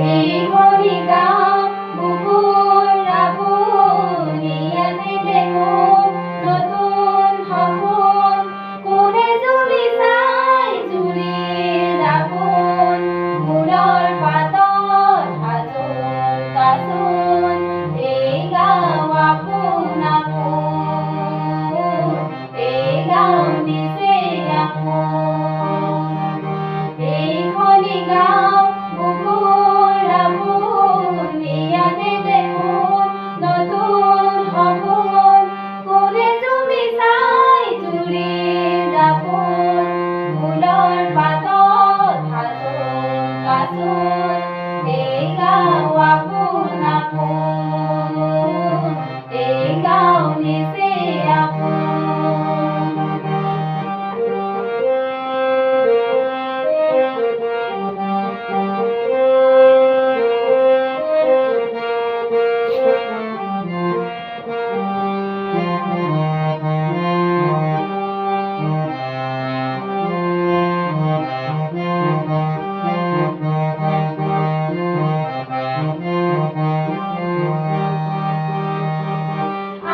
এই হৰিগাঁও বুকুৰ আপুনি ইয়াতে দেখোন নতুন সপোন কোনে জুমি চাই জুৰিৰ দাপোন ফুলৰ পাতত সাজোন কাচোন এই গাঁও আপোন আপোন এই গাঁও নিচে আপোন এই হৰিগাঁও বুকুৰ আপুনি ইয়াতে দেখোন নতুন সপোন কোনে জুমি চাই জুৰিৰ দাপোন ফুলৰ পাতত সাজোন কাচোন এই গাঁও আপোন আপোন এই গাঁও নিচে আপোন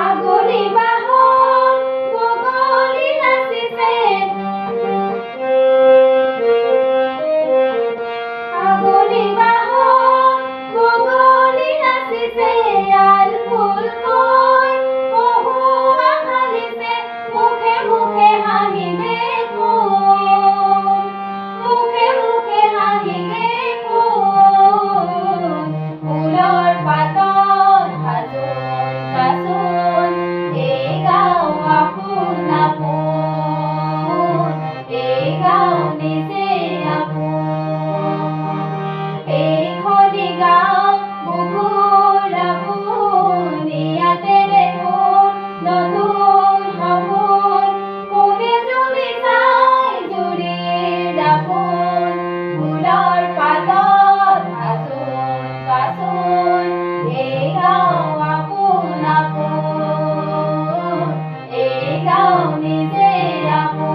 আগলি বাহন বগলী নাচিছে আগলি বাহন বগলী নাচিছে আলফুল কৈ পহুৱা ফালিছে মুখে মুখে হাঁহি দেখোন মুখে মুখে হাঁহি দেখোন ফুলৰ পাতত সাজোন কাচোন এই গাঁও আপোন আপোন এই গাঁও নিচে আপোন এই হৰিগাঁও বুকুৰ আপুনি ইয়াতে দেখোন নতুন সপোন কোনে জুমি চাই জুৰিৰ দাপোন ফুলৰ পাতত সাজোন কাচোন এই গাঁও আপোন আপোন এই গাঁও নিচে আপোন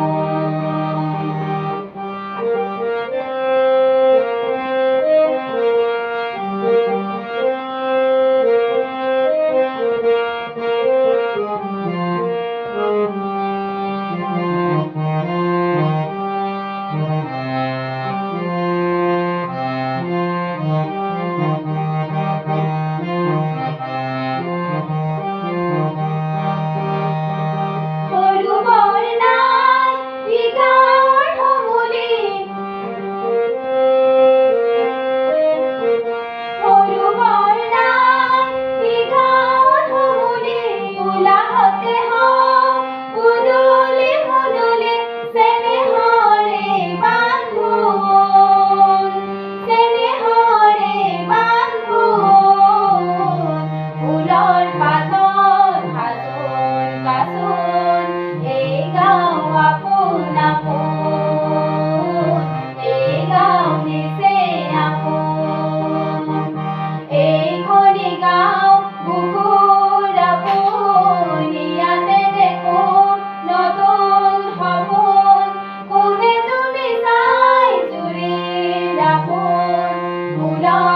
সৰু বৰ নাই ই গাঁৱৰ সমূলি সৰু বৰ নাই ই গাঁৱৰ সমূলি উলাহতে হওক উদুলি মুদুলি চেনেহৰে বান্ধোন চেনেহৰে বান্ধোন ফুলৰ পাতত সাজোন কাচোন এই গাঁও আপোন আপোন এই গাঁও নিচে আপোন এই হৰিগাঁও বুকুৰ আপুনি ইয়াতে দেখোন নতুন সপোন কোনে জুমি চাই জুৰিৰ দাপোন ফুলৰ